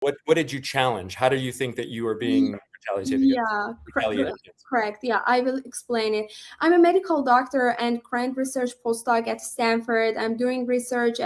What did you challenge? How do you think that you were being retaliated against? Yeah, Retaliated against? correct. Yeah, I will explain it. I'm a medical doctor and current research postdoc at Stanford. I'm doing research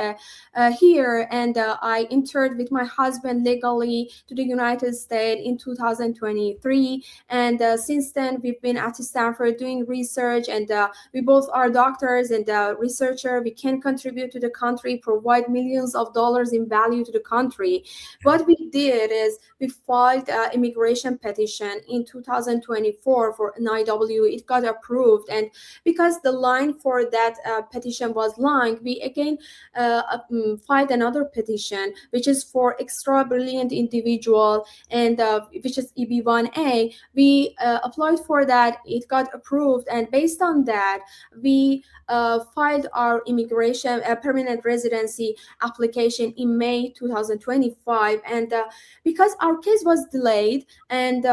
here, and I entered with my husband legally to the United States in 2023. And since then, we've been at Stanford doing research, and we both are doctors and researcher. We can contribute to the country, provide millions of dollars in value to the country. What we did is we filed an immigration petition in 2024 for an IW. It got approved, and because the line for that petition was long, we again filed another petition, which is for extra brilliant individual, and which is EB1A. We applied for that. It got approved, and based on that, we filed our immigration permanent residency application in May 2025. And because our case was delayed and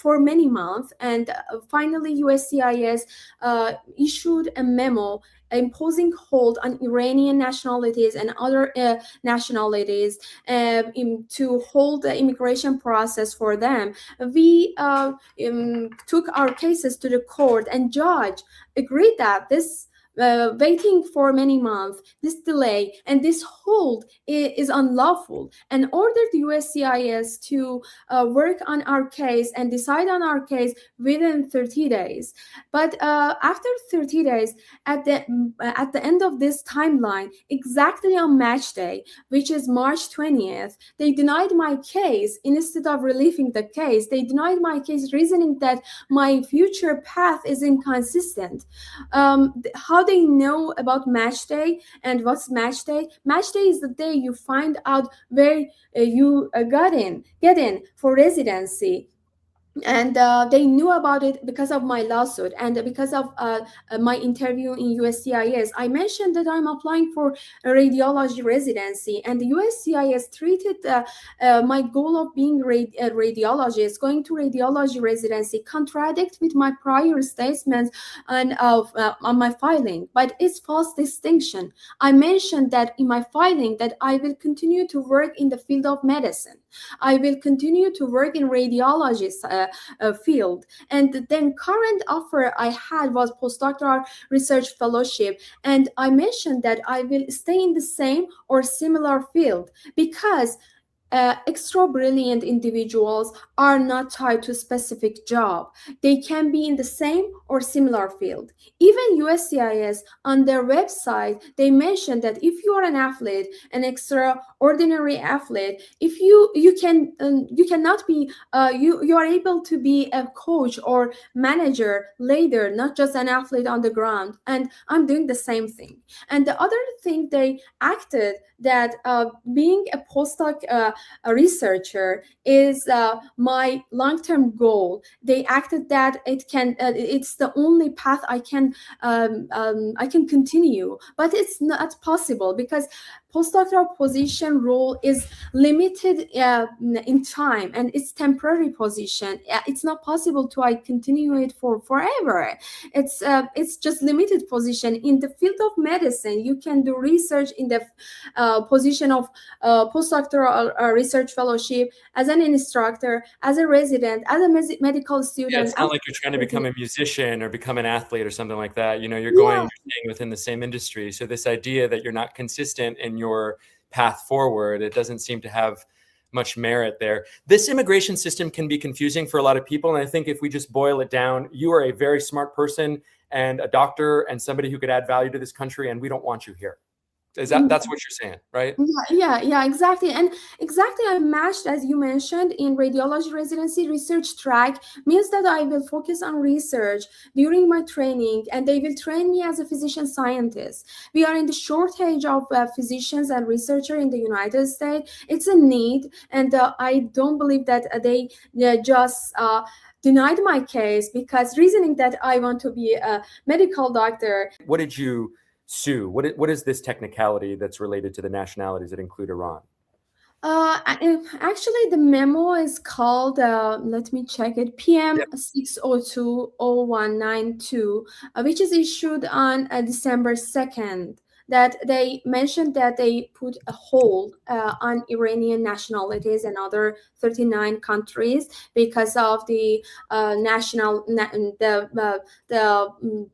for many months, and finally USCIS issued a memo imposing hold on Iranian nationalities and other nationalities to hold the immigration process for them. We took our cases to the court, and judge agreed that this waiting for many months, this delay and this hold is unlawful, and ordered the USCIS to work on our case and decide on our case within 30 days. But after 30 days, at the end of this timeline, exactly on match day, which is March 20th, they denied my case. Instead of relieving the case, they denied my case, reasoning that my future path is inconsistent. How they know about match day and what's match day? Match day is the day you find out where you get in for residency. And they knew about it because of my lawsuit and because of my interview in USCIS. I mentioned that I'm applying for a radiology residency, and the USCIS treated my goal of being a radiologist, going to radiology residency, contradict with my prior statements and on my filing. But it's false distinction. I mentioned that in my filing that I will continue to work in the field of medicine. I will continue to work in radiology field. And then current offer I had was postdoctoral research fellowship. And I mentioned that I will stay in the same or similar field because extra brilliant individuals are not tied to a specific job. They can be in the same or similar field. Even USCIS on their website, they mention that if you are an athlete, an extraordinary athlete, if you cannot be you are able to be a coach or manager later, not just an athlete on the ground. And I'm doing the same thing. And the other thing they acted that being a postdoc a researcher is my long-term goal. They acted that it's the only path I can continue, but it's not possible because postdoctoral position role is limited in time, and it's temporary position. It's not possible to continue it for forever. It's just limited position. In the field of medicine, you can do research in the position of postdoctoral research fellowship, as an instructor, as a resident, as a medical student. Yeah, it's not like you're trying to become a musician or become an athlete or something like that. You're staying within the same industry. So this idea that you're not consistent in your path forward, it doesn't seem to have much merit there. This immigration system can be confusing for a lot of people. And I think if we just boil it down, you are a very smart person and a doctor and somebody who could add value to this country, and we don't want you here. That's what you're saying, right? Yeah, exactly. And exactly, I'm matched, as you mentioned, in radiology residency research track, means that I will focus on research during my training, and they will train me as a physician scientist. We are in the shortage of physicians and researchers in the United States. It's a need, and I don't believe that they just denied my case because reasoning that I want to be a medical doctor. What did you sue? What is this technicality that's related to the nationalities that include Iran? Actually, the memo is called, let me check it, PM 6020192, which is issued on December 2nd. that they mentioned that they put a hold on Iranian nationalities and other 39 countries because of the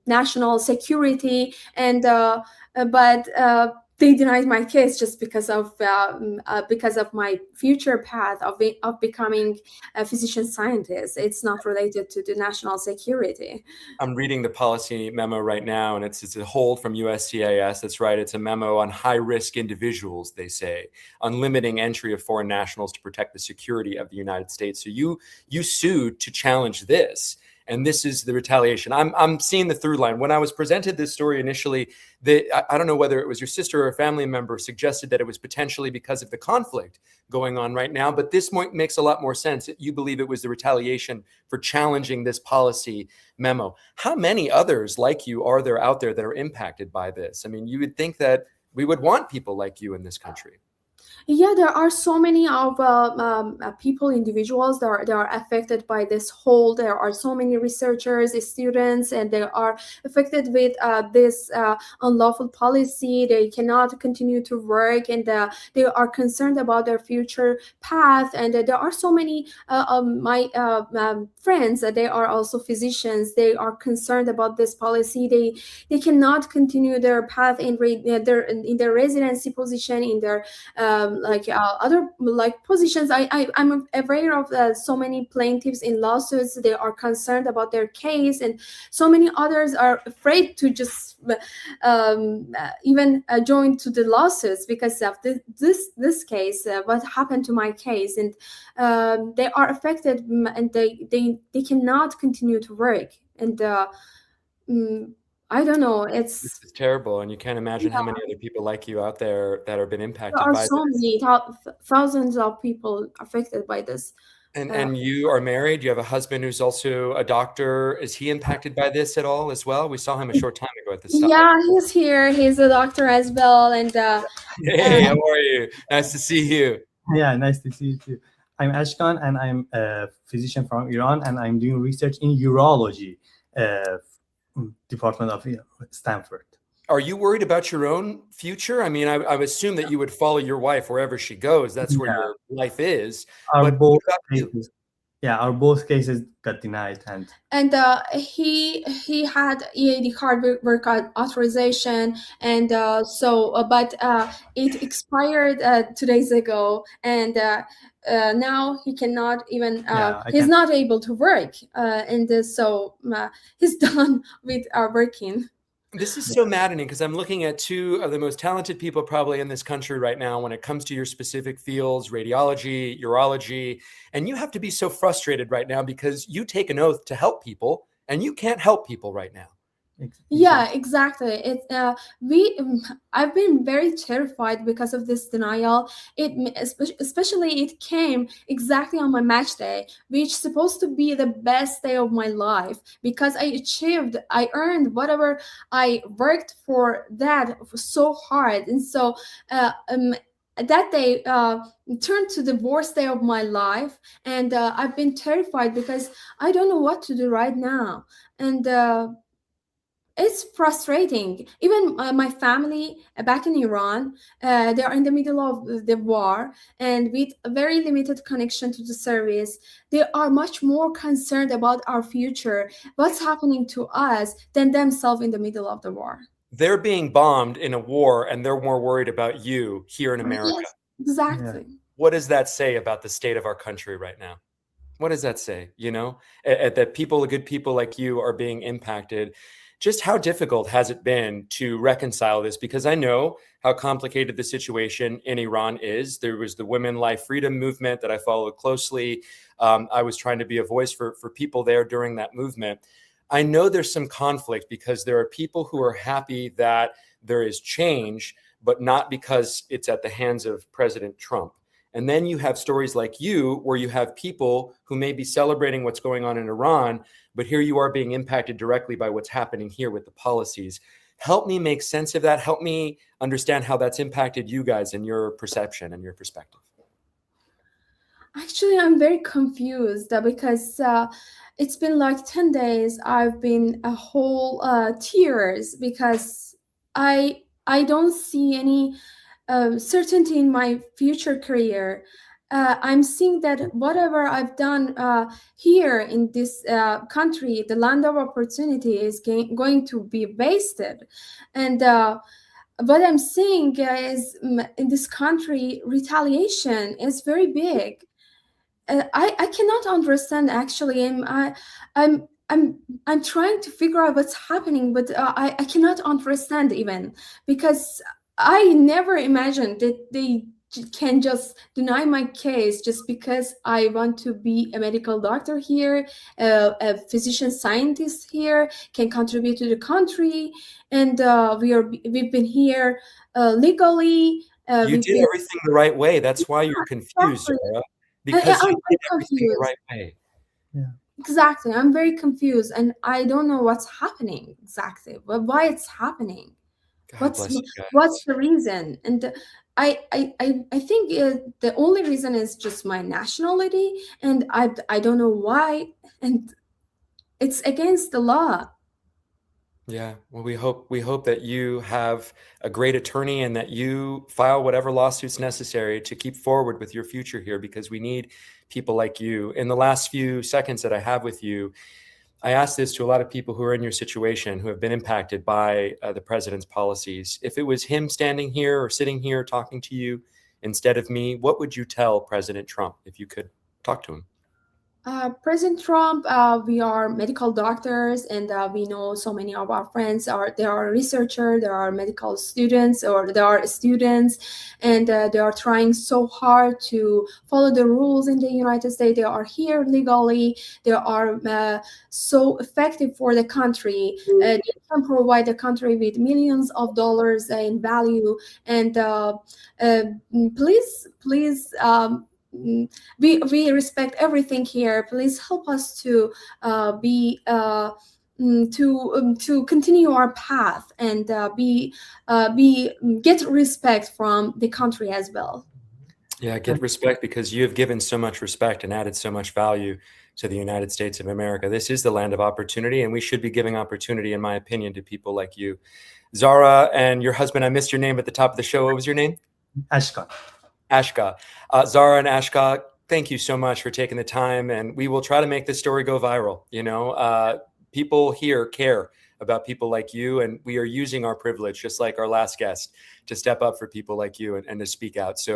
national security, and but they denied my case just because of my future path of becoming a physician scientist. It's not related to the national security. I'm reading the policy memo right now, and it's a hold from USCIS. That's right. It's a memo on high-risk individuals, they say, on limiting entry of foreign nationals to protect the security of the United States. So you sued to challenge this, and this is the retaliation. I'm seeing the through line. When I was presented this story initially, I don't know whether it was your sister or a family member suggested that it was potentially because of the conflict going on right now, but this makes a lot more sense. You believe it was the retaliation for challenging this policy memo. How many others like you are there out there that are impacted by this? I mean, you would think that we would want people like you in this country. Yeah, there are so many of people, individuals that are affected by this hold. There are so many researchers, students, and they are affected with this unlawful policy. They cannot continue to work, and they are concerned about their future path. And there are so many my friends. They are also physicians. They are concerned about this policy. They cannot continue their path in their residency position, in their other positions. I'm aware of so many plaintiffs in lawsuits. They are concerned about their case, and so many others are afraid to just even join to the lawsuits because of this case, what happened to my case. And they are affected, and they cannot continue to work. And I don't know, This is terrible, and you can't imagine how many other people like you out there that have been there impacted are by so this. many thousands of people affected by this. And you are married. You have a husband who's also a doctor. Is he impacted by this at all as well? We saw him a short time ago at the stop. Yeah, he's here. He's a doctor as well. And Hey, how are you? Nice to see you. Yeah, nice to see you too. I'm Ashkan, and I'm a physician from Iran, and I'm doing research in urology, department of Stanford. Are you worried about your own future? I mean, I would assume that you would follow your wife wherever she goes. That's where your life is. Our But both what about you? cases, our both cases got denied, and he had EAD card work authorization, and but it expired 2 days ago, and now he cannot even he's not able to work, and so he's done with working. This is so maddening because I'm looking at two of the most talented people probably in this country right now when it comes to your specific fields, radiology, urology, and you have to be so frustrated right now because you take an oath to help people and you can't help people right now. Yeah, exactly. I've been very terrified because of this denial. Especially it came exactly on my match day, which is supposed to be the best day of my life because I earned whatever I worked for that so hard, and so that day turned to the worst day of my life, and I've been terrified because I don't know what to do right now, and it's frustrating. Even my family back in Iran, they are in the middle of the war, and with a very limited connection to the service, they are much more concerned about our future, what's happening to us, than themselves in the middle of the war. They're being bombed in a war, and they're more worried about you here in America. Yes, exactly. What does that say about the state of our country right now? What does that say? That good people like you are being impacted. Just how difficult has it been to reconcile this? Because I know how complicated the situation in Iran is. There was the Women Life Freedom movement that I followed closely. I was trying to be a voice for people there during that movement. I know there's some conflict because there are people who are happy that there is change, but not because it's at the hands of President Trump. And then you have stories like you, where you have people who may be celebrating what's going on in Iran, but here you are being impacted directly by what's happening here with the policies. Help me make sense of that. Help me understand how that's impacted you guys and your perception and your perspective. Actually, I'm very confused because it's been like 10 days. I've been a whole tears because I I don't see any certainty in my future career. I'm seeing that whatever I've done here in this country, the land of opportunity, is going to be wasted. And what I'm seeing is in this country, retaliation is very big. I cannot understand actually. I'm trying to figure out what's happening, but I cannot understand even, because I never imagined that they can just deny my case just because I want to be a medical doctor here, a physician scientist here, can contribute to the country, and we've been here legally. You did everything the right way. That's why you're confused, Exactly. Zahra, because I'm you did very everything the confused. right way. Yeah. Exactly. I'm very confused and I don't know what's happening exactly. Why it's happening. God bless you guys. What's the reason? And I think the only reason is just my nationality, and I don't know why, and it's against the law. Yeah, well, we hope that you have a great attorney and that you file whatever lawsuits necessary to keep forward with your future here, because we need people like you. In the last few seconds that I have with you, I asked this to a lot of people who are in your situation, who have been impacted by the president's policies. If it was him standing here or sitting here talking to you instead of me, what would you tell President Trump if you could talk to him? President Trump, we are medical doctors, and we know so many of our friends they are researchers, there are medical students, or there are students, and they are trying so hard to follow the rules in the United States. They are here legally. They are so effective for the country. They can provide the country with millions of dollars in value. And please. We respect everything here. Please help us to to continue our path and get respect from the country as well. Yeah, get respect, because you have given so much respect and added so much value to the United States of America. This is the land of opportunity, and we should be giving opportunity, in my opinion, to people like you. Zahra and your husband, I missed your name at the top of the show. What was your name? Ashkan. Ashka. Zahra and Ashka, thank you so much for taking the time, and we will try to make this story go viral. You know, people here care about people like you, and we are using our privilege, just like our last guest, to step up for people like you and to speak out. So